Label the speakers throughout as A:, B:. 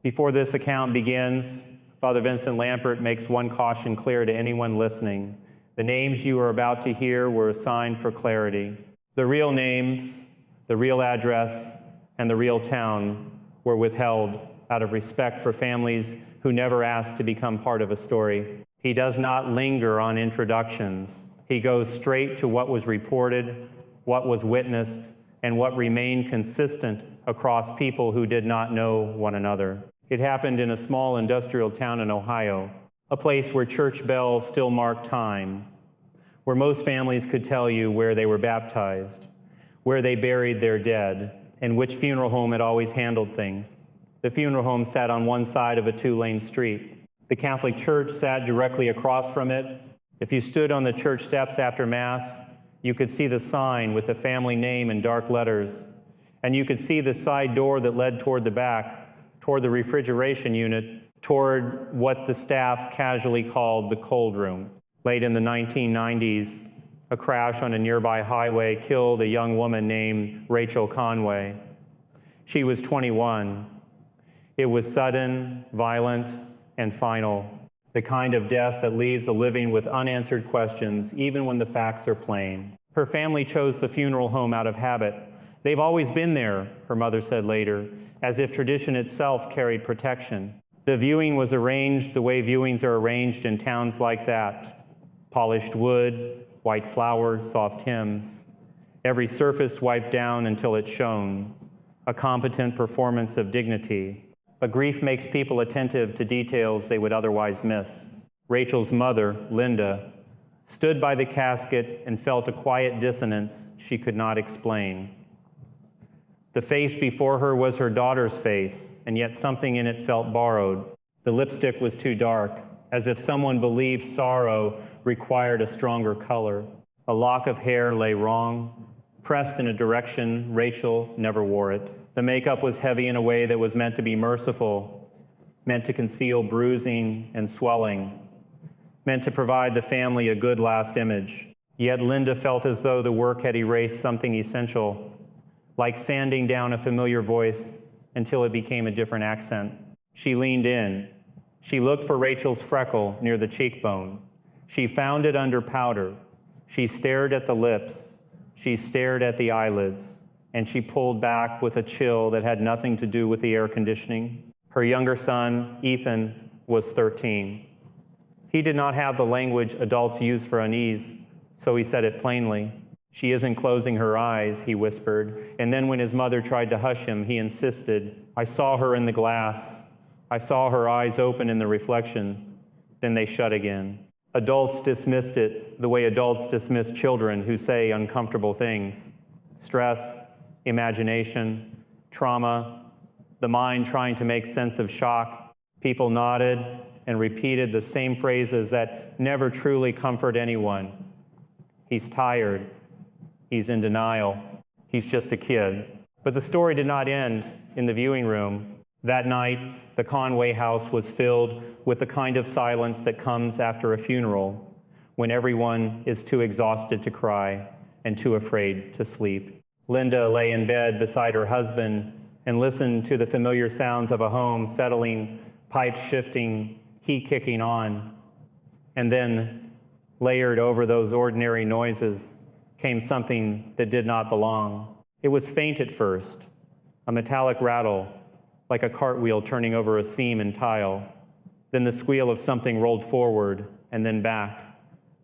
A: Before this account begins, Father Vincent Lampert makes one caution clear to anyone listening. The names you are about to hear were assigned for clarity. The real names, the real address, and the real town were withheld out of respect for families who never asked to become part of a story. He does not linger on introductions. He goes straight to what was reported, what was witnessed, and what remained consistent across people who did not know one another. It happened in a small industrial town in Ohio, a place where church bells still mark time, where most families could tell you where they were baptized, where they buried their dead, and which funeral home had always handled things. The funeral home sat on one side of a two-lane street. The Catholic Church sat directly across from it. If you stood on the church steps after Mass, you could see the sign with the family name in dark letters, and you could see the side door that led toward the back, toward the refrigeration unit, toward what the staff casually called the cold room. Late in the 1990s, a crash on a nearby highway killed a young woman named Rachel Conway. She was 21. It was sudden, violent, and final, the kind of death that leaves the living with unanswered questions, even when the facts are plain. Her family chose the funeral home out of habit. They've always been there, her mother said later, as if tradition itself carried protection. The viewing was arranged the way viewings are arranged in towns like that. Polished wood, white flowers, soft hymns. Every surface wiped down until it shone. A competent performance of dignity. But grief makes people attentive to details they would otherwise miss. Rachel's mother, Linda, stood by the casket and felt a quiet dissonance she could not explain. The face before her was her daughter's face, and yet something in it felt borrowed. The lipstick was too dark, as if someone believed sorrow required a stronger color. A lock of hair lay wrong, pressed in a direction Rachel never wore it. The makeup was heavy in a way that was meant to be merciful, meant to conceal bruising and swelling, meant to provide the family a good last image. Yet Linda felt as though the work had erased something essential, like sanding down a familiar voice until it became a different accent. She leaned in. She looked for Rachel's freckle near the cheekbone. She found it under powder. She stared at the lips. She stared at the eyelids. And she pulled back with a chill that had nothing to do with the air conditioning. Her younger son, Ethan, was 13. He did not have the language adults use for unease, so he said it plainly. "She isn't closing her eyes," he whispered, and then when his mother tried to hush him, he insisted, "I saw her in the glass. I saw her eyes open in the reflection. Then they shut again." Adults dismissed it the way adults dismiss children who say uncomfortable things. Stress, imagination, trauma, the mind trying to make sense of shock. People nodded and repeated the same phrases that never truly comfort anyone. He's tired. He's in denial. He's just a kid. But the story did not end in the viewing room. That night, the Conway house was filled with the kind of silence that comes after a funeral, when everyone is too exhausted to cry and too afraid to sleep. Linda lay in bed beside her husband and listened to the familiar sounds of a home settling, pipes shifting, heat kicking on. And then, layered over those ordinary noises, came something that did not belong. It was faint at first, a metallic rattle, like a cartwheel turning over a seam in tile. Then the squeal of something rolled forward and then back.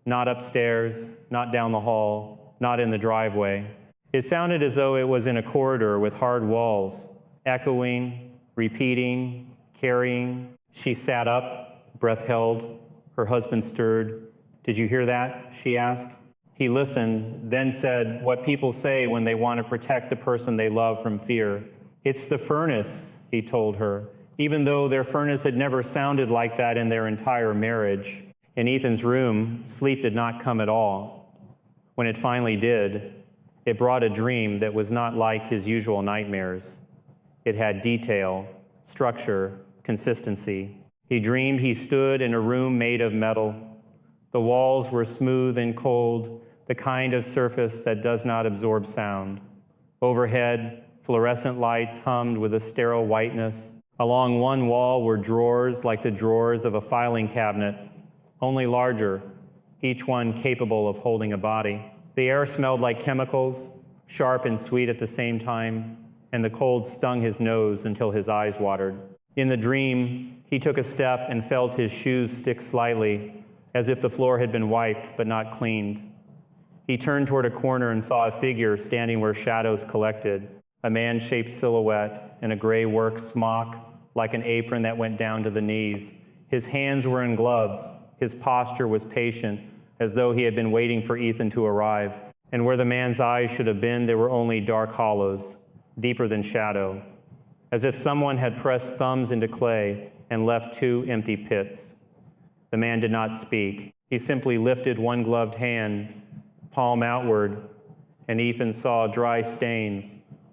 A: Not upstairs, not down the hall, not in the driveway. It sounded as though it was in a corridor with hard walls, echoing, repeating, carrying. She sat up, breath held. Her husband stirred. "Did you hear that?" she asked. He listened, then said what people say when they want to protect the person they love from fear. "It's the furnace," he told her, even though their furnace had never sounded like that in their entire marriage. In Ethan's room, sleep did not come at all. When it finally did, it brought a dream that was not like his usual nightmares. It had detail, structure, consistency. He dreamed he stood in a room made of metal. The walls were smooth and cold, the kind of surface that does not absorb sound. Overhead, fluorescent lights hummed with a sterile whiteness. Along one wall were drawers like the drawers of a filing cabinet, only larger, each one capable of holding a body. The air smelled like chemicals, sharp and sweet at the same time, and the cold stung his nose until his eyes watered. In the dream, he took a step and felt his shoes stick slightly, as if the floor had been wiped but not cleaned. He turned toward a corner and saw a figure standing where shadows collected, a man-shaped silhouette in a gray work smock, like an apron that went down to the knees. His hands were in gloves. His posture was patient, as though he had been waiting for Ethan to arrive. And where the man's eyes should have been, there were only dark hollows, deeper than shadow, as if someone had pressed thumbs into clay and left two empty pits. The man did not speak. He simply lifted one gloved hand, palm outward, and Ethan saw dry stains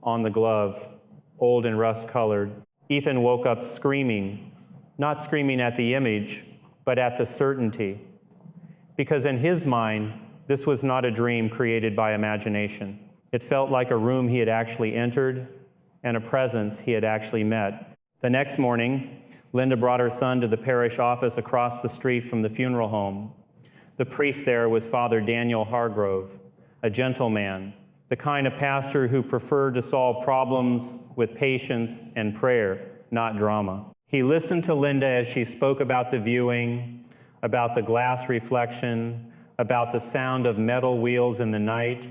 A: on the glove, old and rust-colored. Ethan woke up screaming, not screaming at the image, but at the certainty. Because in his mind, this was not a dream created by imagination. It felt like a room he had actually entered and a presence he had actually met. The next morning, Linda brought her son to the parish office across the street from the funeral home. The priest there was Father Daniel Hargrove, a gentleman, the kind of pastor who preferred to solve problems with patience and prayer, not drama. He listened to Linda as she spoke about the viewing, about the glass reflection, about the sound of metal wheels in the night.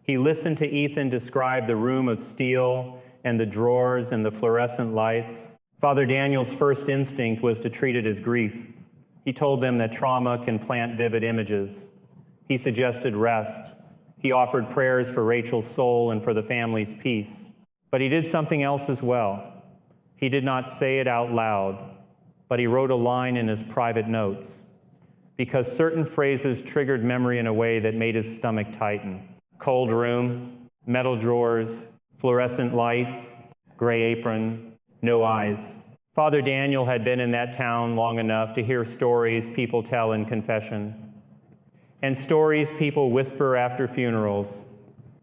A: He listened to Ethan describe the room of steel and the drawers and the fluorescent lights. Father Daniel's first instinct was to treat it as grief. He told them that trauma can plant vivid images. He suggested rest. He offered prayers for Rachel's soul and for the family's peace. But he did something else as well. He did not say it out loud, but he wrote a line in his private notes, because certain phrases triggered memory in a way that made his stomach tighten. Cold room, metal drawers, fluorescent lights, gray apron, no eyes. Father Daniel had been in that town long enough to hear stories people tell in confession, and stories people whisper after funerals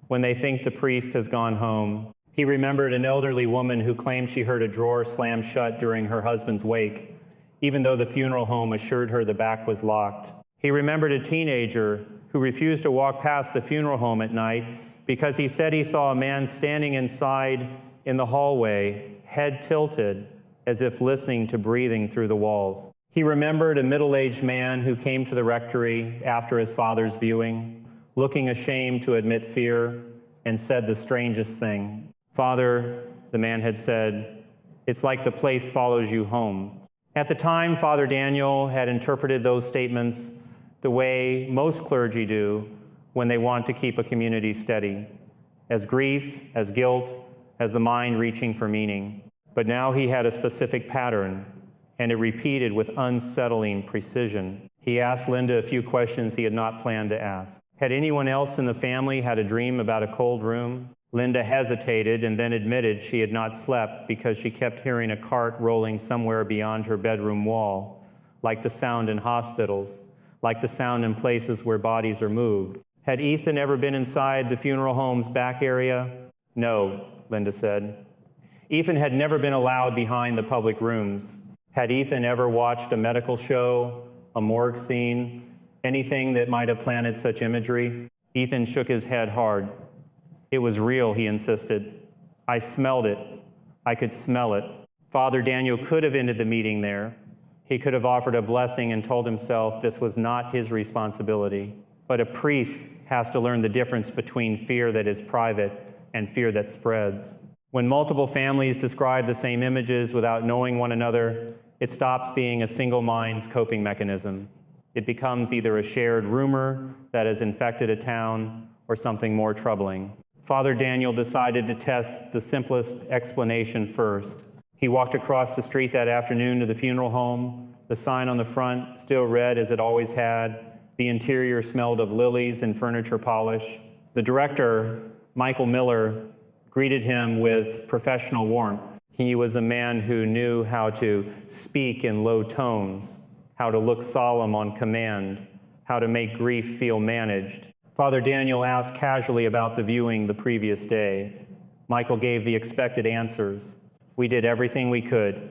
A: when they think the priest has gone home. He remembered an elderly woman who claimed she heard a drawer slam shut during her husband's wake, even though the funeral home assured her the back was locked. He remembered a teenager who refused to walk past the funeral home at night because he said he saw a man standing inside in the hallway, head tilted, as if listening to breathing through the walls. He remembered a middle-aged man who came to the rectory after his father's viewing, looking ashamed to admit fear, and said the strangest thing. "Father," the man had said, "it's like the place follows you home." At the time, Father Daniel had interpreted those statements the way most clergy do when they want to keep a community steady, as grief, as guilt, as the mind reaching for meaning. But now he had a specific pattern, and it repeated with unsettling precision. He asked Linda a few questions he had not planned to ask. Had anyone else in the family had a dream about a cold room? Linda hesitated and then admitted she had not slept because she kept hearing a cart rolling somewhere beyond her bedroom wall, like the sound in hospitals, like the sound in places where bodies are moved. Had Ethan ever been inside the funeral home's back area? No, Linda said. Ethan had never been allowed behind the public rooms. Had Ethan ever watched a medical show, a morgue scene, anything that might have planted such imagery? Ethan shook his head hard. It was real, he insisted. I smelled it. I could smell it. Father Daniel could have ended the meeting there. He could have offered a blessing and told himself this was not his responsibility. But a priest has to learn the difference between fear that is private and fear that spreads. When multiple families describe the same images without knowing one another, it stops being a single mind's coping mechanism. It becomes either a shared rumor that has infected a town or something more troubling. Father Daniel decided to test the simplest explanation first. He walked across the street that afternoon to the funeral home. The sign on the front still read as it always had. The interior smelled of lilies and furniture polish. The director, Michael Miller, greeted him with professional warmth. He was a man who knew how to speak in low tones, how to look solemn on command, how to make grief feel managed. Father Daniel asked casually about the viewing the previous day. Michael gave the expected answers. We did everything we could.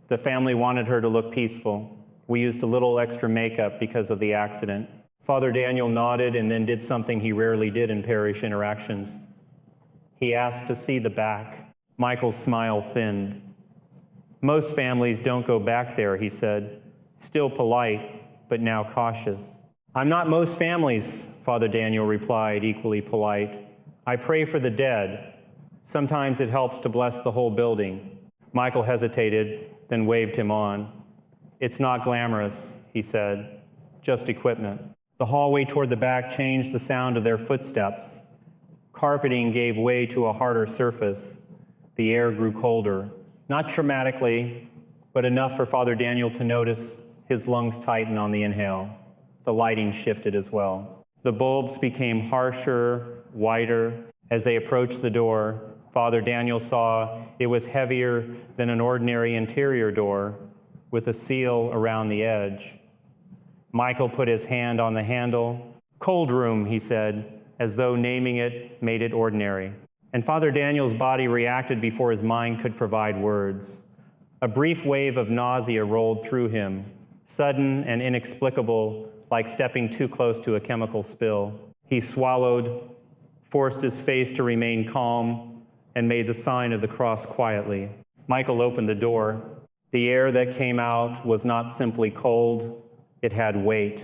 A: The family wanted her to look peaceful. We used a little extra makeup because of the accident. Father Daniel nodded and then did something he rarely did in parish interactions. He asked to see the back. Michael's smile thinned. Most families don't go back there, he said, still polite, but now cautious. I'm not most families, Father Daniel replied, equally polite. I pray for the dead. Sometimes it helps to bless the whole building. Michael hesitated, then waved him on. It's not glamorous, he said, just equipment. The hallway toward the back changed the sound of their footsteps. Carpeting gave way to a harder surface. The air grew colder, not traumatically, but enough for Father Daniel to notice his lungs tighten on the inhale. The lighting shifted as well. The bulbs became harsher, whiter. As they approached the door, Father Daniel saw it was heavier than an ordinary interior door, with a seal around the edge. Michael put his hand on the handle. Cold room, he said, as though naming it made it ordinary. And Father Daniel's body reacted before his mind could provide words. A brief wave of nausea rolled through him, sudden and inexplicable, like stepping too close to a chemical spill. He swallowed, forced his face to remain calm, and made the sign of the cross quietly. Michael opened the door. The air that came out was not simply cold, it had weight.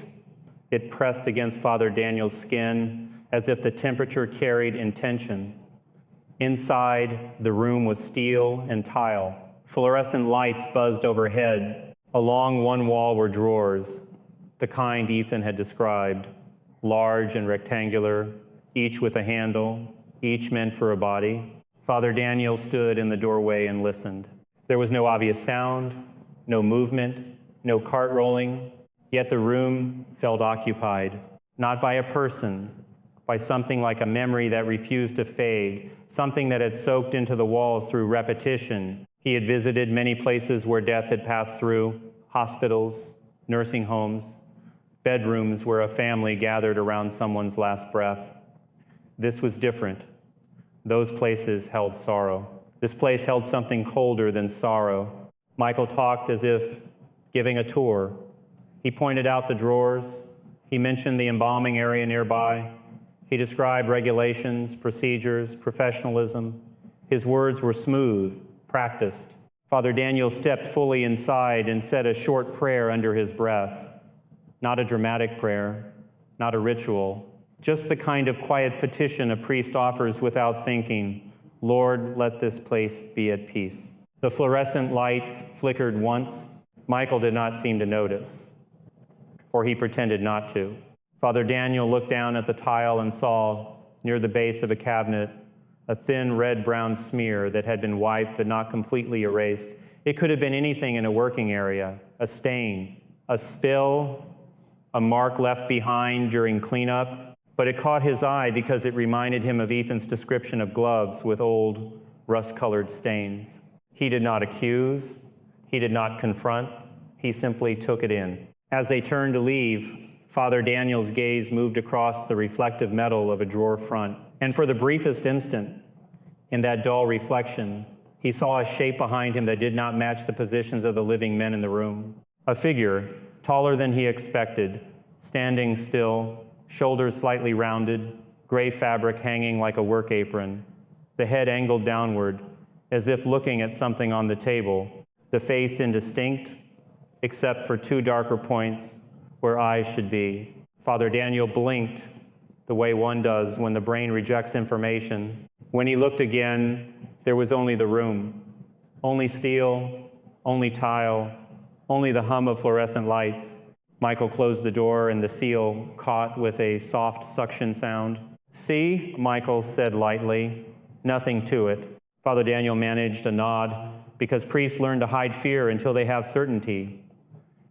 A: It pressed against Father Daniel's skin as if the temperature carried intention. Inside, the room was steel and tile. Fluorescent lights buzzed overhead. Along one wall were drawers, the kind Ethan had described, large and rectangular, each with a handle, each meant for a body. Father Daniel stood in the doorway and listened. There was no obvious sound, no movement, no cart rolling, yet the room felt occupied, not by a person, by something like a memory that refused to fade, something that had soaked into the walls through repetition. He had visited many places where death had passed through, hospitals, nursing homes, bedrooms where a family gathered around someone's last breath. This was different. Those places held sorrow. This place held something colder than sorrow. Michael talked as if giving a tour. He pointed out the drawers. He mentioned the embalming area nearby. He described regulations, procedures, professionalism. His words were smooth, practiced. Father Daniel stepped fully inside and said a short prayer under his breath. Not a dramatic prayer, not a ritual, just the kind of quiet petition a priest offers without thinking. Lord, let this place be at peace. The fluorescent lights flickered once. Michael did not seem to notice, or he pretended not to. Father Daniel looked down at the tile and saw, near the base of a cabinet, a thin red-brown smear that had been wiped but not completely erased. It could have been anything in a working area, a stain, a spill, a mark left behind during cleanup, but it caught his eye because it reminded him of Ethan's description of gloves with old, rust-colored stains. He did not accuse, he did not confront, he simply took it in. As they turned to leave, Father Daniel's gaze moved across the reflective metal of a drawer front, and for the briefest instant, in that dull reflection, he saw a shape behind him that did not match the positions of the living men in the room. A figure, taller than he expected, standing still, shoulders slightly rounded, gray fabric hanging like a work apron, the head angled downward, as if looking at something on the table, the face indistinct, except for two darker points where eyes should be. Father Daniel blinked the way one does when the brain rejects information. When he looked again, there was only the room, only steel, only tile, only the hum of fluorescent lights. Michael closed the door and the seal caught with a soft suction sound. See, Michael said lightly, nothing to it. Father Daniel managed a nod because priests learn to hide fear until they have certainty.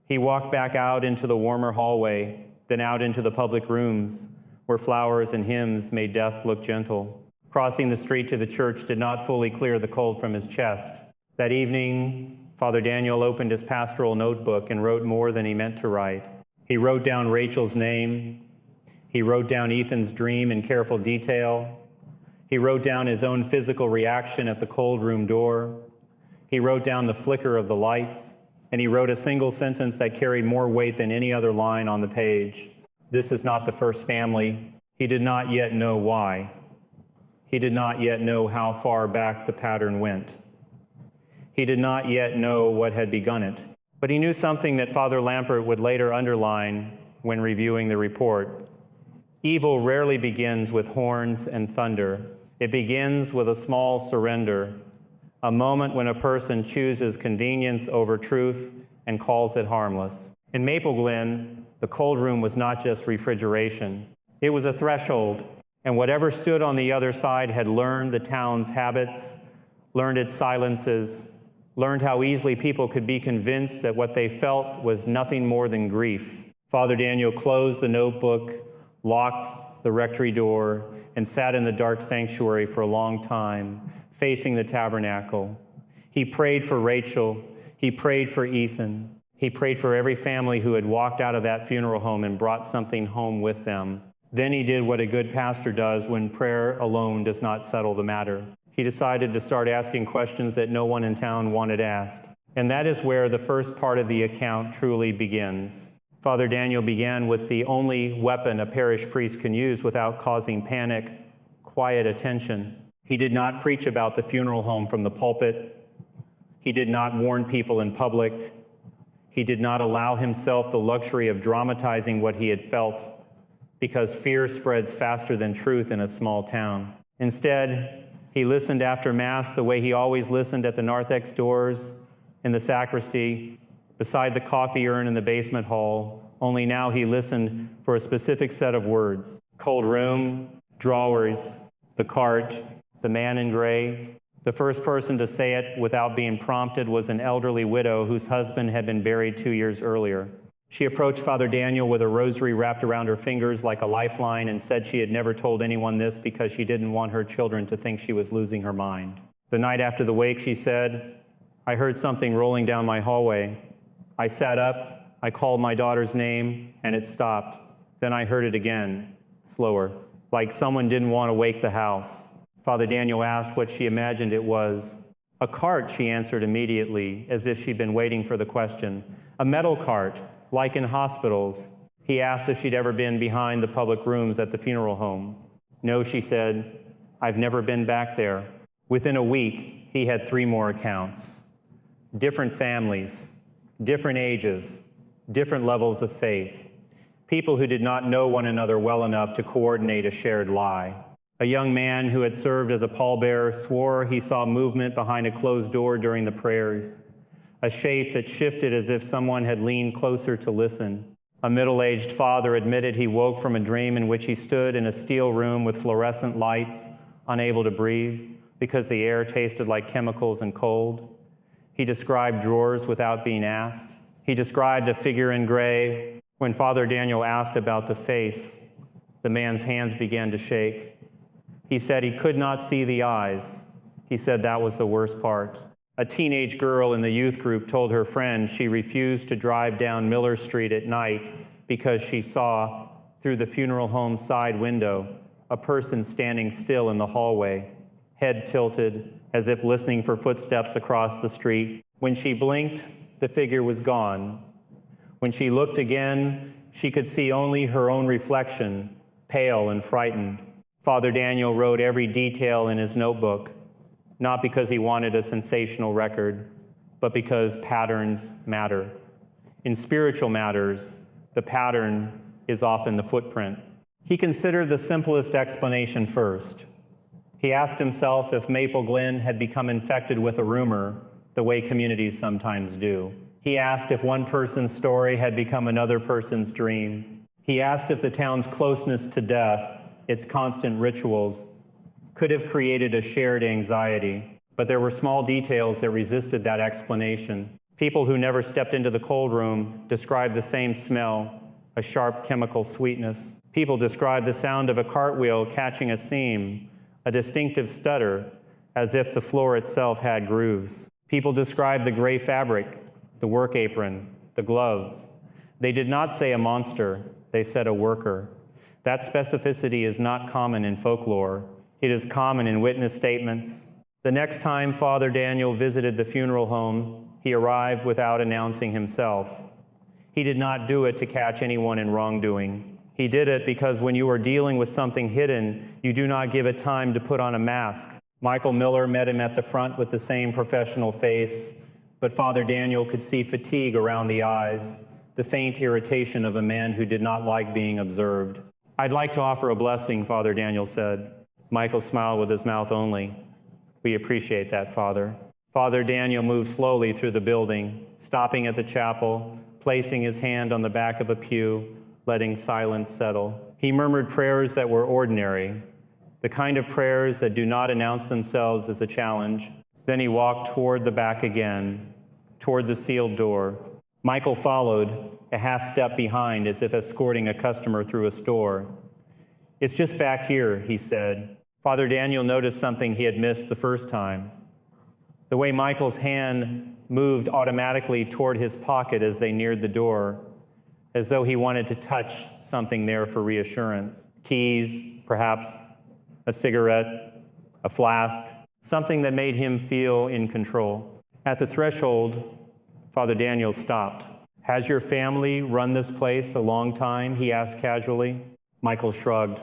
A: He walked back out into the warmer hallway, then out into the public rooms where flowers and hymns made death look gentle. Crossing the street to the church did not fully clear the cold from his chest. That evening, Father Daniel opened his pastoral notebook and wrote more than he meant to write. He wrote down Rachel's name. He wrote down Ethan's dream in careful detail. He wrote down his own physical reaction at the cold room door. He wrote down the flicker of the lights, and he wrote a single sentence that carried more weight than any other line on the page. This is not the first family. He did not yet know why. He did not yet know how far back the pattern went. He did not yet know what had begun it. But he knew something that Father Lampert would later underline when reviewing the report. Evil rarely begins with horns and thunder. It begins with a small surrender, a moment when a person chooses convenience over truth and calls it harmless. In Maple Glen, the cold room was not just refrigeration. It was a threshold, and whatever stood on the other side had learned the town's habits, learned its silences, learned how easily people could be convinced that what they felt was nothing more than grief. Father Daniel closed the notebook, locked the rectory door, and sat in the dark sanctuary for a long time, facing the tabernacle. He prayed for Rachel. He prayed for Ethan. He prayed for every family who had walked out of that funeral home and brought something home with them. Then he did what a good pastor does when prayer alone does not settle the matter. He decided to start asking questions that no one in town wanted asked. And that is where the first part of the account truly begins. Father Daniel began with the only weapon a parish priest can use without causing panic: quiet attention. He did not preach about the funeral home from the pulpit. He did not warn people in public. He did not allow himself the luxury of dramatizing what he had felt, because fear spreads faster than truth in a small town. Instead, he listened after Mass the way he always listened at the narthex doors, in the sacristy, beside the coffee urn in the basement hall, only now he listened for a specific set of words: cold room, drawers, the cart, the man in gray. The first person to say it without being prompted was an elderly widow whose husband had been buried 2 years earlier. She approached Father Daniel with a rosary wrapped around her fingers like a lifeline and said she had never told anyone this because she didn't want her children to think she was losing her mind. The night after the wake, she said, "I heard something rolling down my hallway. I sat up, I called my daughter's name, and it stopped. Then I heard it again, slower, like someone didn't want to wake the house." Father Daniel asked what she imagined it was. "A cart," she answered immediately, as if she'd been waiting for the question. "A metal cart, like in hospitals." He asked if she'd ever been behind the public rooms at the funeral home. "No," she said, "I've never been back there." Within a week, he had 3 more accounts. Different families, different ages, different levels of faith. People who did not know one another well enough to coordinate a shared lie. A young man who had served as a pallbearer swore he saw movement behind a closed door during the prayers, a shape that shifted as if someone had leaned closer to listen. A middle-aged father admitted he woke from a dream in which he stood in a steel room with fluorescent lights, unable to breathe because the air tasted like chemicals and cold. He described drawers without being asked. He described a figure in gray. When Father Daniel asked about the face, the man's hands began to shake. He said he could not see the eyes. He said that was the worst part. A teenage girl in the youth group told her friend she refused to drive down Miller Street at night because she saw, through the funeral home side window, a person standing still in the hallway, head tilted, as if listening for footsteps across the street. When she blinked, the figure was gone. When she looked again, she could see only her own reflection, pale and frightened. Father Daniel wrote every detail in his notebook, not because he wanted a sensational record, but because patterns matter. In spiritual matters, the pattern is often the footprint. He considered the simplest explanation first. He asked himself if Maple Glen had become infected with a rumor, the way communities sometimes do. He asked if one person's story had become another person's dream. He asked if the town's closeness to death, its constant rituals, could have created a shared anxiety. But there were small details that resisted that explanation. People who never stepped into the cold room described the same smell, a sharp chemical sweetness. People described the sound of a cartwheel catching a seam, a distinctive stutter, as if the floor itself had grooves. People described the gray fabric, the work apron, the gloves. They did not say a monster, they said a worker. That specificity is not common in folklore. It is common in witness statements, The next time Father Daniel visited the funeral home, he arrived without announcing himself. He did not do it to catch anyone in wrongdoing. He did it because when you are dealing with something hidden, you do not give it time to put on a mask. Michael Miller met him at the front with the same professional face, but Father Daniel could see fatigue around the eyes, the faint irritation of a man who did not like being observed. "I'd like to offer a blessing," Father Daniel said. Michael smiled with his mouth only. "We appreciate that, Father." Father Daniel moved slowly through the building, stopping at the chapel, placing his hand on the back of a pew, letting silence settle. He murmured prayers that were ordinary, the kind of prayers that do not announce themselves as a challenge. Then he walked toward the back again, toward the sealed door. Michael followed, a half step behind, as if escorting a customer through a store. "It's just back here," he said. Father Daniel noticed something he had missed the first time. The way Michael's hand moved automatically toward his pocket as they neared the door, as though he wanted to touch something there for reassurance. Keys, perhaps, a cigarette, a flask, something that made him feel in control. At the threshold, Father Daniel stopped. "Has your family run this place a long time?" he asked casually. Michael shrugged.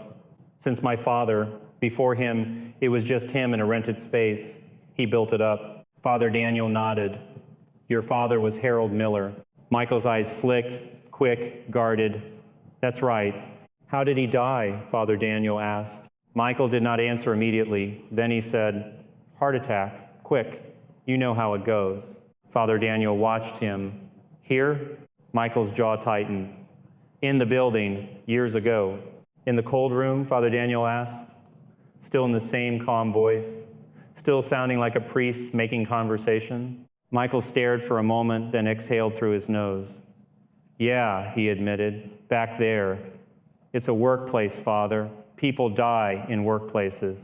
A: "Since my father, before him, it was just him in a rented space. He built it up." Father Daniel nodded. "Your father was Harold Miller." Michael's eyes flicked, quick, guarded. "That's right. How did he die?" Father Daniel asked. Michael did not answer immediately. Then he said, "Heart attack, quick. You know how it goes." Father Daniel watched him. "Here?" Michael's jaw tightened. "In the building, years ago." "In the cold room?" Father Daniel asked, still in the same calm voice, still sounding like a priest making conversation. Michael stared for a moment, then exhaled through his nose. "Yeah," he admitted, "back there. It's a workplace, Father. People die in workplaces."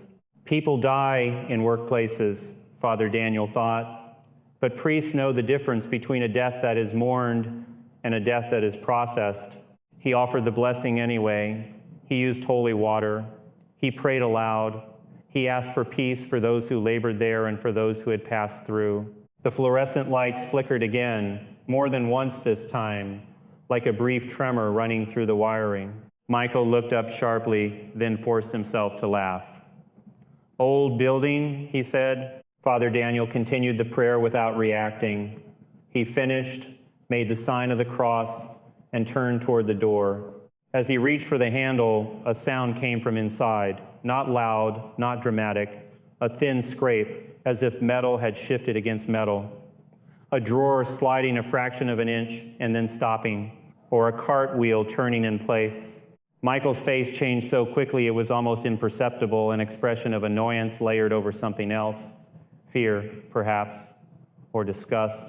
A: People die in workplaces, Father Daniel thought, but priests know the difference between a death that is mourned and a death that is processed. He offered the blessing anyway. He used holy water. He prayed aloud. He asked for peace for those who labored there and for those who had passed through. The fluorescent lights flickered again, more than once this time, like a brief tremor running through the wiring. Michael looked up sharply, then forced himself to laugh. "Old building," he said. Father Daniel continued the prayer without reacting. He finished, made the sign of the cross, and turned toward the door. As he reached for the handle, a sound came from inside, not loud, not dramatic, a thin scrape, as if metal had shifted against metal. A drawer sliding a fraction of an inch and then stopping, or a cartwheel turning in place. Michael's face changed so quickly it was almost imperceptible, an expression of annoyance layered over something else. Fear, perhaps, or disgust.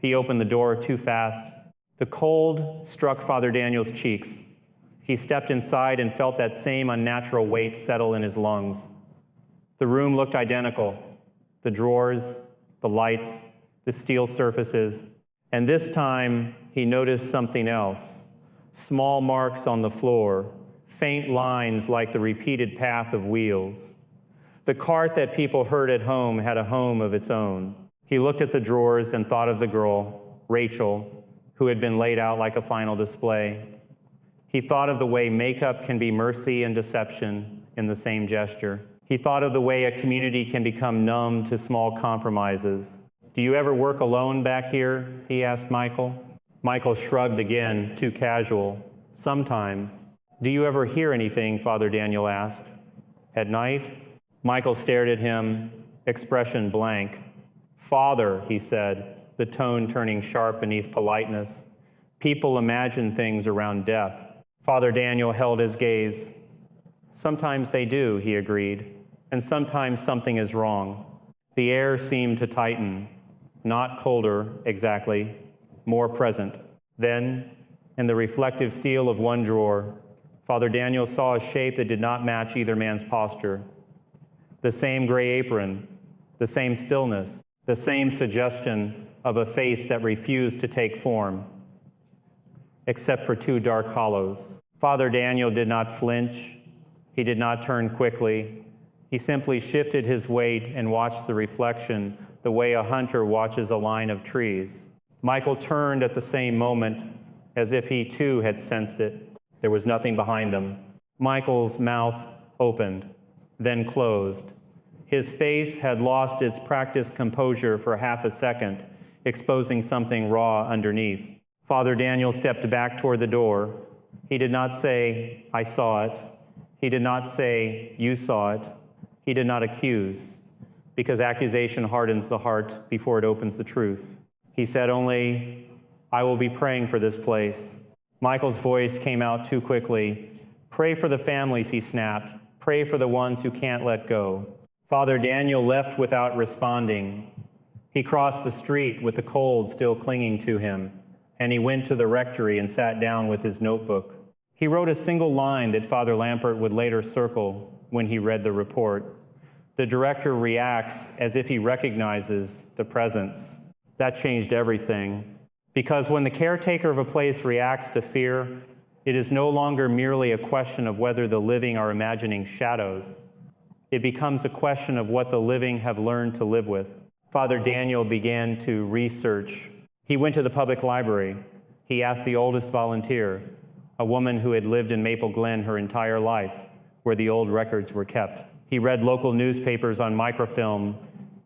A: He opened the door too fast. The cold struck Father Daniel's cheeks. He stepped inside and felt that same unnatural weight settle in his lungs. The room looked identical. The drawers, the lights, the steel surfaces. And this time, he noticed something else. Small marks on the floor, faint lines like the repeated path of wheels. The cart that people heard at home had a home of its own. He looked at the drawers and thought of the girl, Rachel, who had been laid out like a final display. He thought of the way makeup can be mercy and deception in the same gesture. He thought of the way a community can become numb to small compromises. "Do you ever work alone back here?" he asked Michael. Michael shrugged again, too casual. "Sometimes." "Do you ever hear anything?" Father Daniel asked. "At night?" Michael stared at him, expression blank. "Father," he said, the tone turning sharp beneath politeness, "people imagine things around death." Father Daniel held his gaze. "Sometimes they do," he agreed, "and sometimes something is wrong." The air seemed to tighten, not colder exactly, more present. Then, in the reflective steel of one drawer, Father Daniel saw a shape that did not match either man's posture. The same gray apron, the same stillness, the same suggestion of a face that refused to take form, except for two dark hollows. Father Daniel did not flinch. He did not turn quickly. He simply shifted his weight and watched the reflection the way a hunter watches a line of trees. Michael turned at the same moment, as if he too had sensed it. There was nothing behind them. Michael's mouth opened, then closed. His face had lost its practiced composure for half a second, exposing something raw underneath. Father Daniel stepped back toward the door. He did not say, "I saw it." He did not say, "You saw it." He did not accuse, because accusation hardens the heart before it opens the truth. He said only, "I will be praying for this place." Michael's voice came out too quickly. "Pray for the families," he snapped. "Pray for the ones who can't let go." Father Daniel left without responding. He crossed the street with the cold still clinging to him, and he went to the rectory and sat down with his notebook. He wrote a single line that Father Lampert would later circle when he read the report. The director reacts as if he recognizes the presence. That changed everything. Because when the caretaker of a place reacts to fear, it is no longer merely a question of whether the living are imagining shadows. It becomes a question of what the living have learned to live with. Father Daniel began to research. He went to the public library. He asked the oldest volunteer, a woman who had lived in Maple Glen her entire life, where the old records were kept. He read local newspapers on microfilm,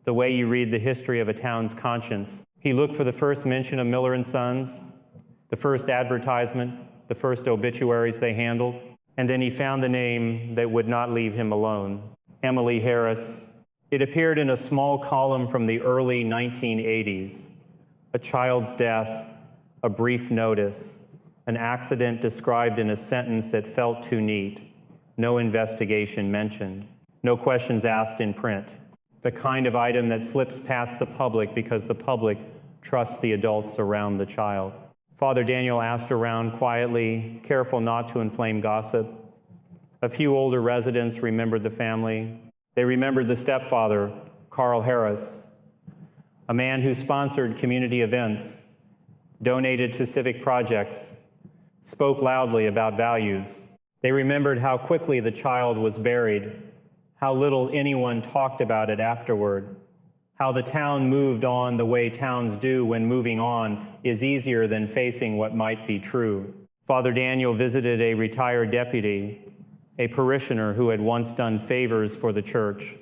A: the way you read the history of a town's conscience. He looked for the first mention of Miller and Sons, the first advertisement, the first obituaries they handled, and then he found the name that would not leave him alone, Emily Harris. It appeared in a small column from the early 1980s. A child's death, a brief notice, an accident described in a sentence that felt too neat, no investigation mentioned, no questions asked in print. The kind of item that slips past the public because the public trusts the adults around the child. Father Daniel asked around quietly, careful not to inflame gossip. A few older residents remembered the family. They remembered the stepfather, Carl Harris, a man who sponsored community events, donated to civic projects, spoke loudly about values. They remembered how quickly the child was buried, how little anyone talked about it afterward, how the town moved on the way towns do when moving on is easier than facing what might be true. Father Daniel visited a retired deputy, a parishioner who had once done favors for the church,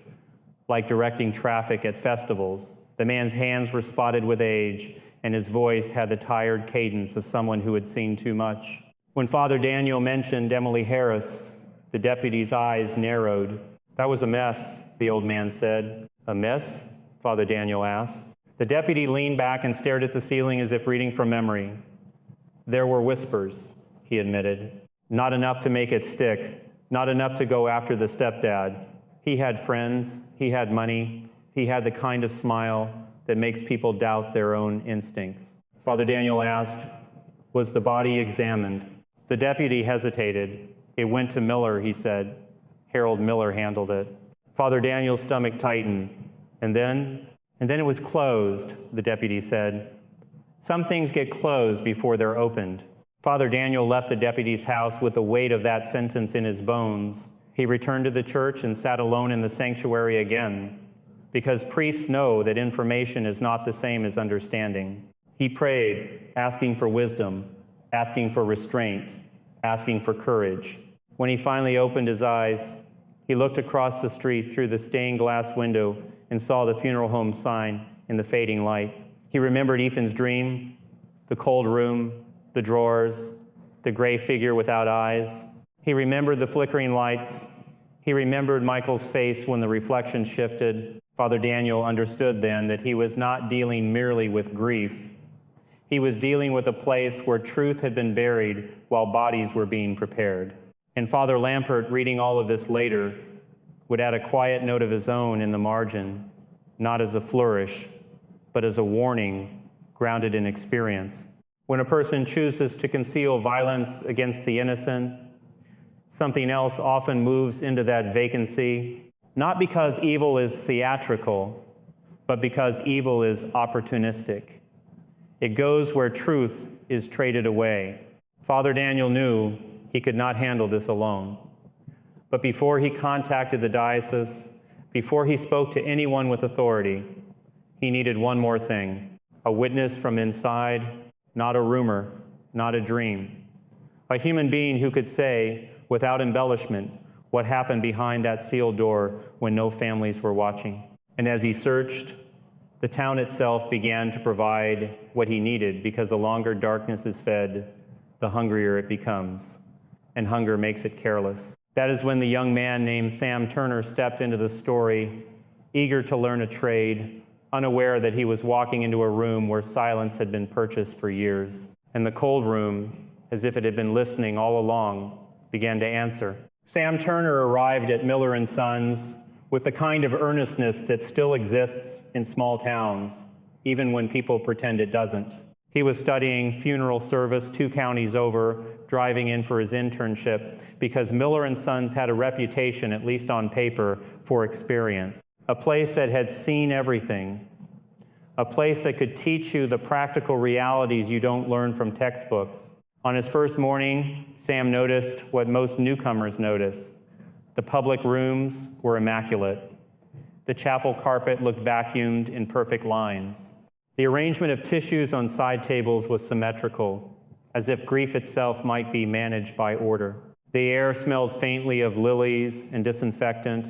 A: like directing traffic at festivals. The man's hands were spotted with age, and his voice had the tired cadence of someone who had seen too much. When Father Daniel mentioned Emily Harris, the deputy's eyes narrowed. "That was a mess," the old man said. "A mess?" Father Daniel asked. The deputy leaned back and stared at the ceiling as if reading from memory. "There were whispers," he admitted. "Not enough to make it stick, not enough to go after the stepdad. He had friends, he had money, he had the kind of smile that makes people doubt their own instincts." Father Daniel asked, "Was the body examined?" The deputy hesitated. "It went to Miller," he said. "Harold Miller handled it." Father Daniel's stomach tightened. And then it was closed, the deputy said. "Some things get closed before they're opened." Father Daniel left the deputy's house with the weight of that sentence in his bones. He returned to the church and sat alone in the sanctuary again, because priests know that information is not the same as understanding. He prayed, asking for wisdom, asking for restraint, asking for courage. When he finally opened his eyes, he looked across the street through the stained glass window and saw the funeral home sign in the fading light. He remembered Ethan's dream, the cold room, the drawers, the gray figure without eyes. He remembered the flickering lights. He remembered Michael's face when the reflection shifted. Father Daniel understood then that he was not dealing merely with grief. He was dealing with a place where truth had been buried while bodies were being prepared. And Father Lampert, reading all of this later, would add a quiet note of his own in the margin, not as a flourish, but as a warning grounded in experience. When a person chooses to conceal violence against the innocent, something else often moves into that vacancy, not because evil is theatrical, but because evil is opportunistic. It goes where truth is traded away. Father Daniel knew he could not handle this alone. But before he contacted the diocese, Before he spoke to anyone with authority, he needed one more thing: a witness from inside, not a rumor, not a dream. A human being who could say, without embellishment, what happened behind that sealed door when no families were watching. And as he searched, the town itself began to provide what he needed, because the longer darkness is fed, the hungrier it becomes, and hunger makes it careless. That is when the young man named Sam Turner stepped into the story, eager to learn a trade, unaware that he was walking into a room where silence had been purchased for years. And the cold room, as if it had been listening all along, began to answer. Sam Turner arrived at Miller & Sons with the kind of earnestness that still exists in small towns, even when people pretend it doesn't. He was studying funeral service 2 counties over, driving in for his internship, because Miller & Sons had a reputation, at least on paper, for experience. A place that had seen everything. A place that could teach you the practical realities you don't learn from textbooks. On his first morning, Sam noticed what most newcomers notice. The public rooms were immaculate. The chapel carpet looked vacuumed in perfect lines. The arrangement of tissues on side tables was symmetrical, as if grief itself might be managed by order. The air smelled faintly of lilies and disinfectant,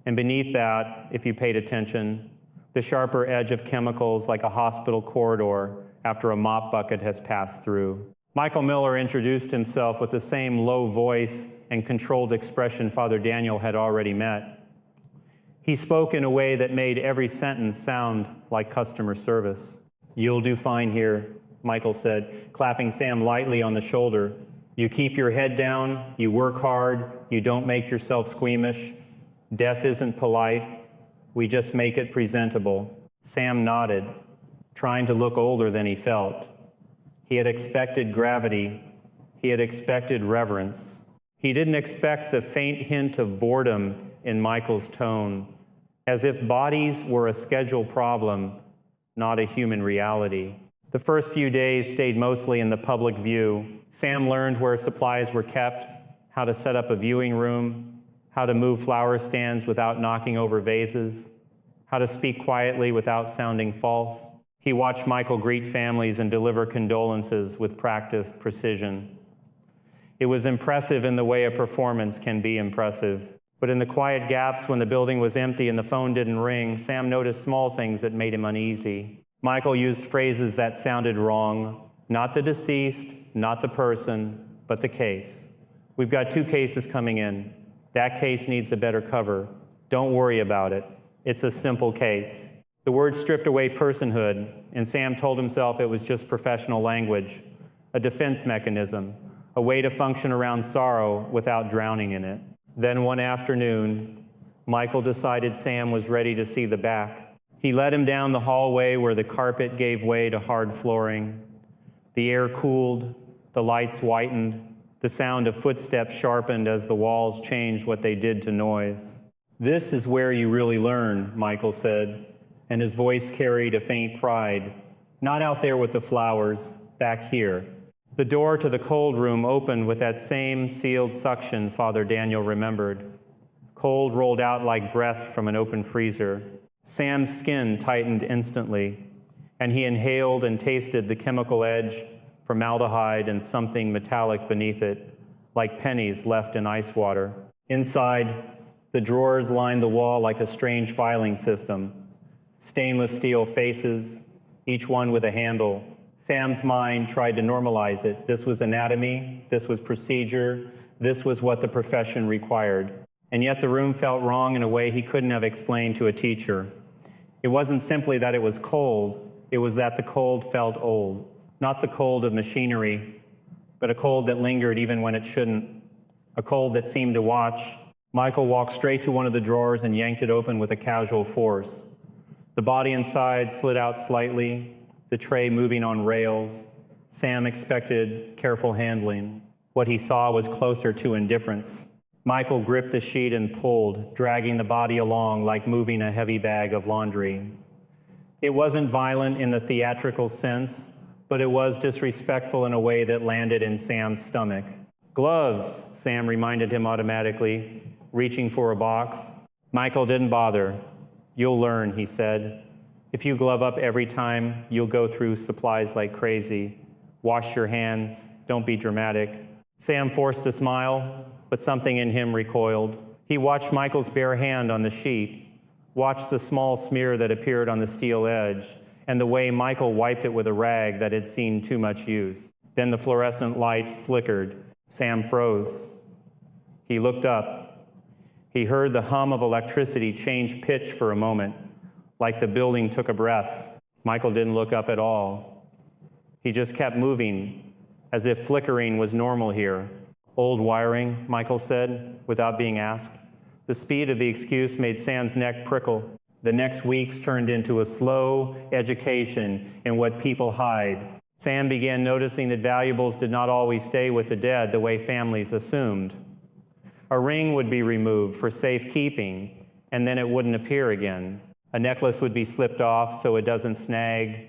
A: and beneath that, if you paid attention, the sharper edge of chemicals like a hospital corridor after a mop bucket has passed through. Michael Miller introduced himself with the same low voice and controlled expression Father Daniel had already met. He spoke in a way that made every sentence sound like customer service. "You'll do fine here," Michael said, clapping Sam lightly on the shoulder. "You keep your head down, you work hard, you don't make yourself squeamish. Death isn't polite, we just make it presentable." Sam nodded, trying to look older than he felt. He had expected gravity. He had expected reverence. He didn't expect the faint hint of boredom in Michael's tone, as if bodies were a schedule problem, not a human reality. The first few days stayed mostly in the public view. Sam learned where supplies were kept, how to set up a viewing room, how to move flower stands without knocking over vases, how to speak quietly without sounding false. He watched Michael greet families and deliver condolences with practiced precision. It was impressive in the way a performance can be impressive. But in the quiet gaps when the building was empty and the phone didn't ring, Sam noticed small things that made him uneasy. Michael used phrases that sounded wrong. Not the deceased, not the person, but the case. "We've got 2 cases coming in. That case needs a better cover. Don't worry about it. It's a simple case." The word stripped away personhood, and Sam told himself it was just professional language, a defense mechanism, a way to function around sorrow without drowning in it. Then one afternoon, Michael decided Sam was ready to see the back. He led him down the hallway where the carpet gave way to hard flooring. The air cooled, the lights whitened, the sound of footsteps sharpened as the walls changed what they did to noise. "This is where you really learn," Michael said, and his voice carried a faint pride. "Not out there with the flowers, back here." The door to the cold room opened with that same sealed suction Father Daniel remembered. Cold rolled out like breath from an open freezer. Sam's skin tightened instantly, and he inhaled and tasted the chemical edge, formaldehyde, and something metallic beneath it, like pennies left in ice water. Inside, the drawers lined the wall like a strange filing system. Stainless steel faces, each one with a handle. Sam's mind tried to normalize it. This was anatomy, this was procedure, this was what the profession required. And yet the room felt wrong in a way he couldn't have explained to a teacher. It wasn't simply that it was cold, it was that the cold felt old. Not the cold of machinery, but a cold that lingered even when it shouldn't. A cold that seemed to watch. Michael walked straight to one of the drawers and yanked it open with a casual force. The body inside slid out slightly, the tray moving on rails. Sam expected careful handling. What he saw was closer to indifference. Michael gripped the sheet and pulled, dragging the body along like moving a heavy bag of laundry. It wasn't violent in the theatrical sense, but it was disrespectful in a way that landed in Sam's stomach. "Gloves," Sam reminded him automatically, reaching for a box. Michael didn't bother. "You'll learn," he said. "If you glove up every time, you'll go through supplies like crazy. Wash your hands. Don't be dramatic." Sam forced a smile, but something in him recoiled. He watched Michael's bare hand on the sheet, watched the small smear that appeared on the steel edge, and the way Michael wiped it with a rag that had seen too much use. Then the fluorescent lights flickered. Sam froze. He looked up. He heard the hum of electricity change pitch for a moment, like the building took a breath. Michael didn't look up at all. He just kept moving, as if flickering was normal here. "Old wiring," Michael said, without being asked. The speed of the excuse made Sam's neck prickle. The next weeks turned into a slow education in what people hide. Sam began noticing that valuables did not always stay with the dead the way families assumed. A ring would be removed for safekeeping, and then it wouldn't appear again. A necklace would be slipped off so it doesn't snag,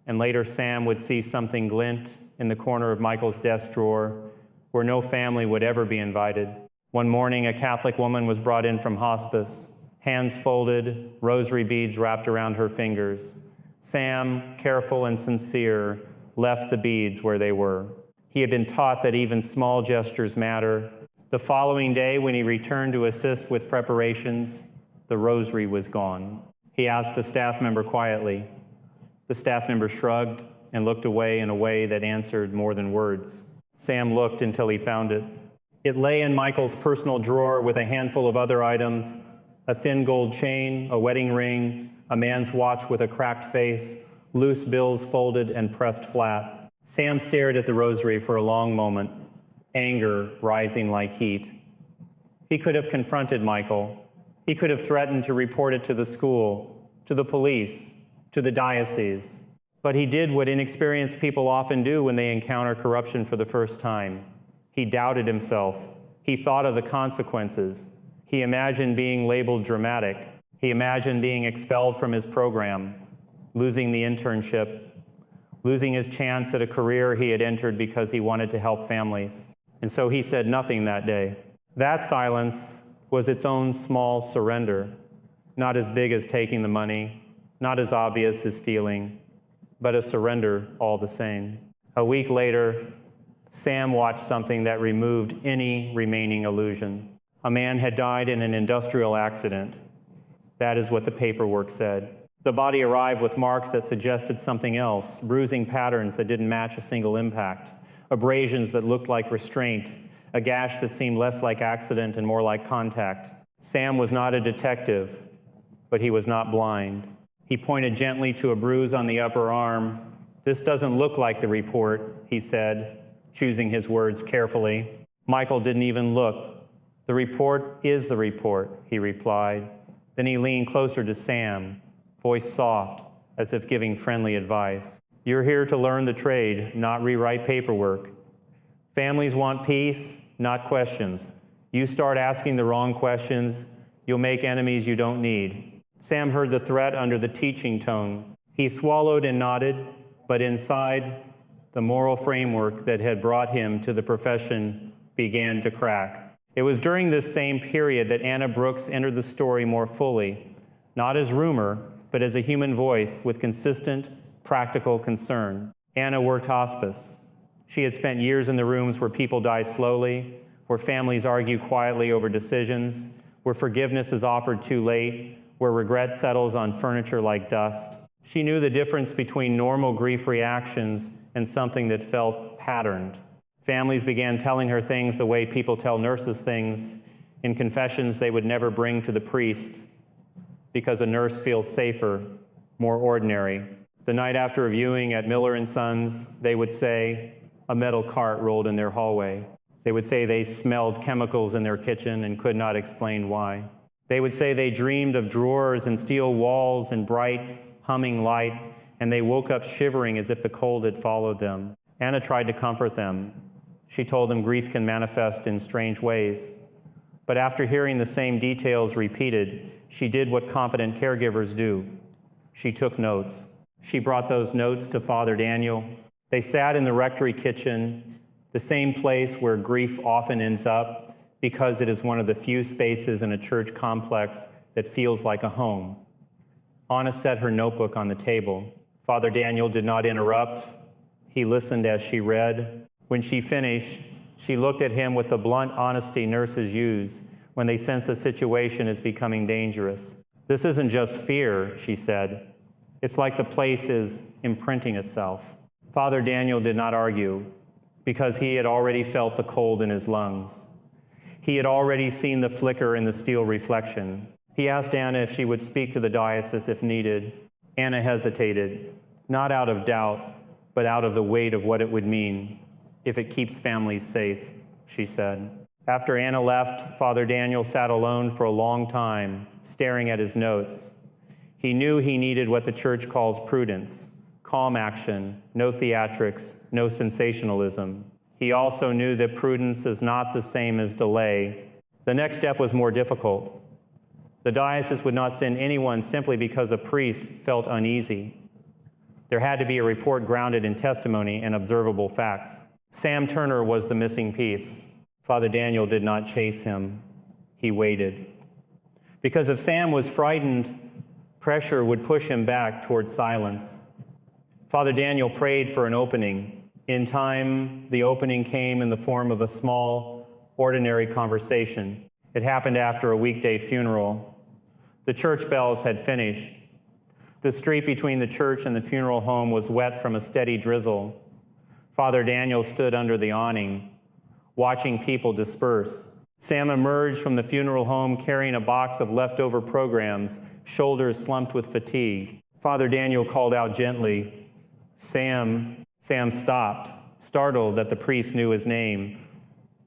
A: and later Sam would see something glint in the corner of Michael's desk drawer where no family would ever be invited. One morning, a Catholic woman was brought in from hospice, hands folded, rosary beads wrapped around her fingers. Sam, careful and sincere, left the beads where they were. He had been taught that even small gestures matter. The following day, when he returned to assist with preparations, the rosary was gone. He asked a staff member quietly. The staff member shrugged and looked away in a way that answered more than words. Sam looked until he found it. It lay in Michael's personal drawer with a handful of other items: a thin gold chain, a wedding ring, a man's watch with a cracked face, loose bills folded and pressed flat. Sam stared at the rosary for a long moment, anger rising like heat. He could have confronted Michael. He could have threatened to report it to the school, to the police, to the diocese. But he did what inexperienced people often do when they encounter corruption for the first time. He doubted himself. He thought of the consequences. He imagined being labeled dramatic. He imagined being expelled from his program, losing the internship, losing his chance at a career he had entered because he wanted to help families. And so he said nothing that day. That silence was its own small surrender, not as big as taking the money, not as obvious as stealing, but a surrender all the same. A week later, Sam watched something that removed any remaining illusion. A man had died in an industrial accident. That is what the paperwork said. The body arrived with marks that suggested something else, bruising patterns that didn't match a single impact, abrasions that looked like restraint, a gash that seemed less like accident and more like contact. Sam was not a detective, but he was not blind. He pointed gently to a bruise on the upper arm. "This doesn't look like the report," he said, choosing his words carefully. Michael didn't even look. "The report is the report," he replied. Then he leaned closer to Sam, voice soft, as if giving friendly advice. "You're here to learn the trade, not rewrite paperwork. Families want peace, not questions. You start asking the wrong questions, you'll make enemies you don't need." Sam heard the threat under the teaching tone. He swallowed and nodded, but inside, the moral framework that had brought him to the profession began to crack. It was during this same period that Anna Brooks entered the story more fully, not as rumor, but as a human voice with consistent, practical concern. Anna worked hospice. She had spent years in the rooms where people die slowly, where families argue quietly over decisions, where forgiveness is offered too late, where regret settles on furniture like dust. She knew the difference between normal grief reactions and something that felt patterned. Families began telling her things the way people tell nurses things, in confessions they would never bring to the priest, because a nurse feels safer, more ordinary. The night after a viewing at Miller & Sons, they would say a metal cart rolled in their hallway. They would say they smelled chemicals in their kitchen and could not explain why. They would say they dreamed of drawers and steel walls and bright, humming lights, and they woke up shivering as if the cold had followed them. Anna tried to comfort them. She told them grief can manifest in strange ways. But after hearing the same details repeated, she did what competent caregivers do. She took notes. She brought those notes to Father Daniel. They sat in the rectory kitchen, the same place where grief often ends up, because it is one of the few spaces in a church complex that feels like a home. Anna set her notebook on the table. Father Daniel did not interrupt. He listened as she read. When she finished, she looked at him with the blunt honesty nurses use when they sense a situation is becoming dangerous. This isn't just fear, she said. It's like the place is imprinting itself. Father Daniel did not argue because he had already felt the cold in his lungs. He had already seen the flicker in the steel reflection. He asked Anna if she would speak to the diocese if needed. Anna hesitated, not out of doubt, but out of the weight of what it would mean if it keeps families safe, she said. After Anna left, Father Daniel sat alone for a long time, staring at his notes. He knew he needed what the church calls prudence, calm action, no theatrics, no sensationalism. He also knew that prudence is not the same as delay. The next step was more difficult. The diocese would not send anyone simply because a priest felt uneasy. There had to be a report grounded in testimony and observable facts. Sam Turner was the missing piece. Father Daniel did not chase him. He waited. Because if Sam was frightened, pressure would push him back toward silence. Father Daniel prayed for an opening. In time, the opening came in the form of a small, ordinary conversation. It happened after a weekday funeral. The church bells had finished. The street between the church and the funeral home was wet from a steady drizzle. Father Daniel stood under the awning, watching people disperse. Sam emerged from the funeral home carrying a box of leftover programs, shoulders slumped with fatigue. Father Daniel called out gently, "Sam." Sam stopped, startled that the priest knew his name.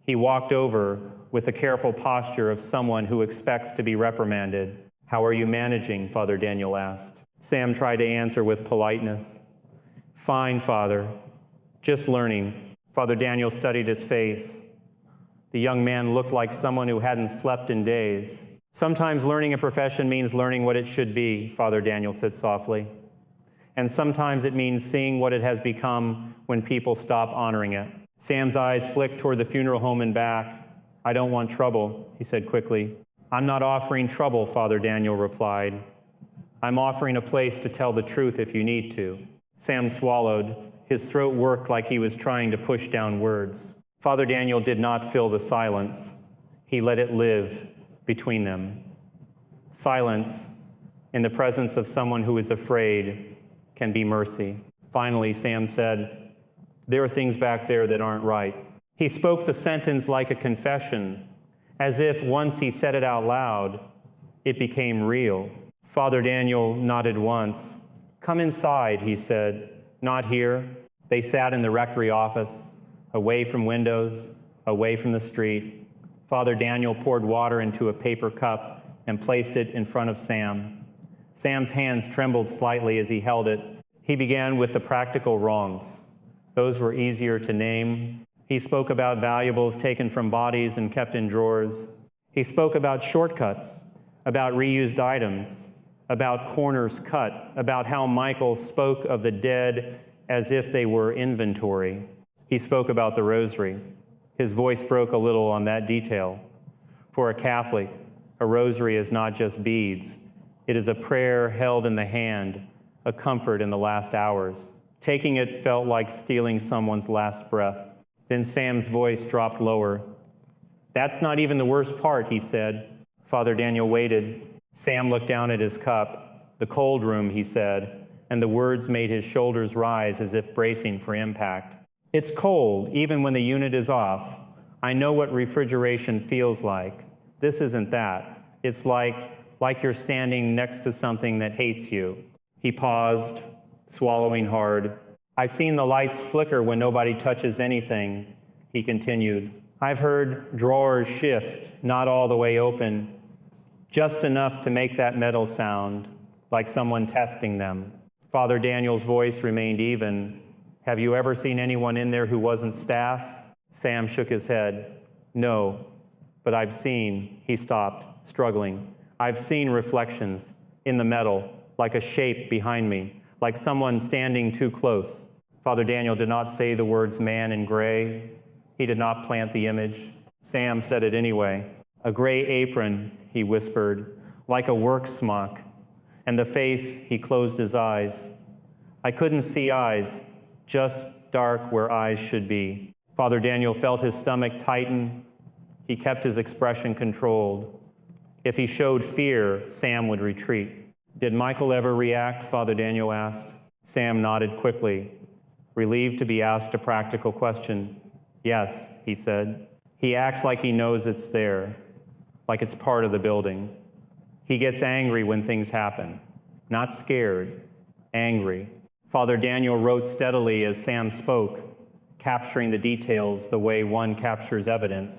A: He walked over with the careful posture of someone who expects to be reprimanded. "How are you managing?" Father Daniel asked. Sam tried to answer with politeness. "Fine, Father. Just learning." Father Daniel studied his face. The young man looked like someone who hadn't slept in days. "Sometimes learning a profession means learning what it should be," Father Daniel said softly. "And sometimes it means seeing what it has become when people stop honoring it." Sam's eyes flicked toward the funeral home and back. "I don't want trouble," he said quickly. "I'm not offering trouble," Father Daniel replied. "I'm offering a place to tell the truth if you need to." Sam swallowed. His throat worked like he was trying to push down words. Father Daniel did not fill the silence. He let it live between them. Silence, in the presence of someone who is afraid, can be mercy. Finally, Sam said, "There are things back there that aren't right." He spoke the sentence like a confession, as if once he said it out loud, it became real. Father Daniel nodded once. "Come inside," he said. "Not here." They sat in the rectory office, away from windows, away from the street. Father Daniel poured water into a paper cup and placed it in front of Sam. Sam's hands trembled slightly as he held it. He began with the practical wrongs. Those were easier to name. He spoke about valuables taken from bodies and kept in drawers. He spoke about shortcuts, about reused items, about corners cut, about how Michael spoke of the dead as if they were inventory. He spoke about the rosary. His voice broke a little on that detail. For a Catholic, a rosary is not just beads. It is a prayer held in the hand, a comfort in the last hours. Taking it felt like stealing someone's last breath. Then Sam's voice dropped lower. "That's not even the worst part," he said. Father Daniel waited. Sam looked down at his cup. "The cold room," he said, and the words made his shoulders rise as if bracing for impact. "It's cold, even when the unit is off. I know what refrigeration feels like. This isn't that. It's like you're standing next to something that hates you." He paused, swallowing hard. "I've seen the lights flicker when nobody touches anything," he continued. "I've heard drawers shift, not all the way open, just enough to make that metal sound, like someone testing them." Father Daniel's voice remained even. "Have you ever seen anyone in there who wasn't staff?" Sam shook his head. "No, but I've seen," he stopped, struggling. "I've seen reflections in the metal, like a shape behind me, like someone standing too close." Father Daniel did not say the words "man in gray." He did not plant the image. Sam said it anyway. "A gray apron," he whispered, like a work smock, and the face, he closed his eyes. I couldn't see eyes, just dark where eyes should be. Father Daniel felt his stomach tighten. He kept his expression controlled. If he showed fear, Sam would retreat. Did Michael ever react? Father Daniel asked. Sam nodded quickly, relieved to be asked a practical question. Yes, he said. He acts like he knows it's there, like it's part of the building. He gets angry when things happen, not scared, angry. Father Daniel wrote steadily as Sam spoke, capturing the details the way one captures evidence,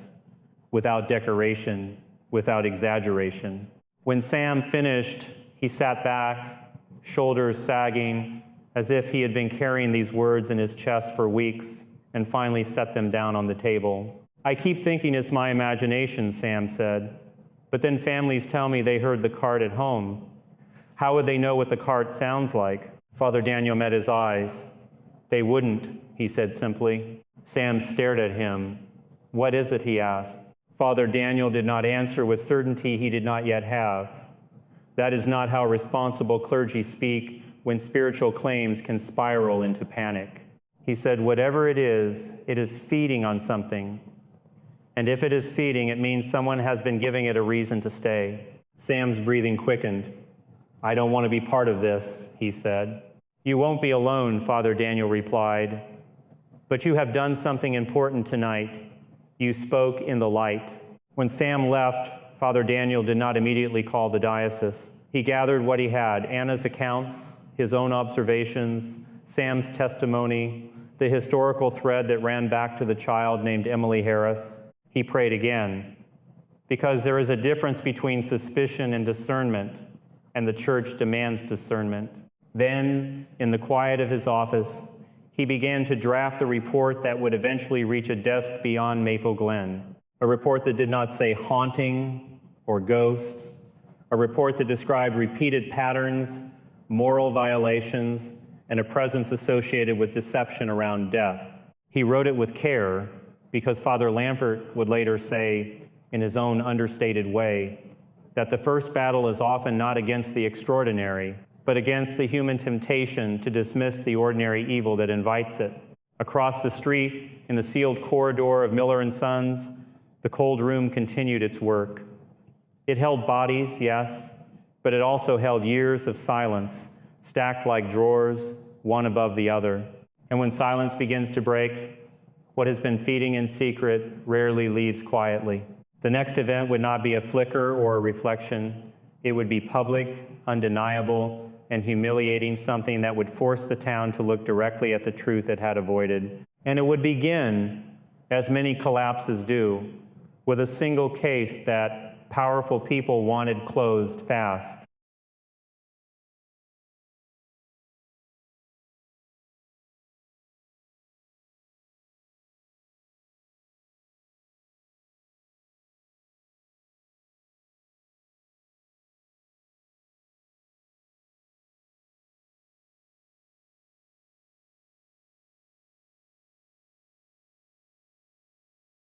A: without decoration, without exaggeration. When Sam finished, he sat back, shoulders sagging, as if he had been carrying these words in his chest for weeks, and finally set them down on the table. I keep thinking it's my imagination, Sam said, but then families tell me they heard the cart at home. How would they know what the cart sounds like? Father Daniel met his eyes. They wouldn't, he said simply. Sam stared at him. What is it, he asked. Father Daniel did not answer with certainty he did not yet have. That is not how responsible clergy speak when spiritual claims can spiral into panic. He said, whatever it is feeding on something. And if it is feeding, it means someone has been giving it a reason to stay. Sam's breathing quickened. I don't want to be part of this, he said. You won't be alone, Father Daniel replied. But you have done something important tonight. You spoke in the light. When Sam left, Father Daniel did not immediately call the diocese. He gathered what he had, Anna's accounts, his own observations, Sam's testimony, the historical thread that ran back to the child named Emily Harris. He prayed again, because there is a difference between suspicion and discernment, and the church demands discernment. Then, in the quiet of his office, he began to draft the report that would eventually reach a desk beyond Maple Glen, a report that did not say haunting or ghost, a report that described repeated patterns, moral violations, and a presence associated with deception around death. He wrote it with care because Father Lampert would later say, in his own understated way, that the first battle is often not against the extraordinary, but against the human temptation to dismiss the ordinary evil that invites it. Across the street, in the sealed corridor of Miller & Sons, the cold room continued its work. It held bodies, yes, but it also held years of silence, stacked like drawers, one above the other. And when silence begins to break, what has been feeding in secret rarely leaves quietly. The next event would not be a flicker or a reflection. It would be public, undeniable, and humiliating, something that would force the town to look directly at the truth it had avoided. And it would begin, as many collapses do, with a single case that powerful people wanted closed fast.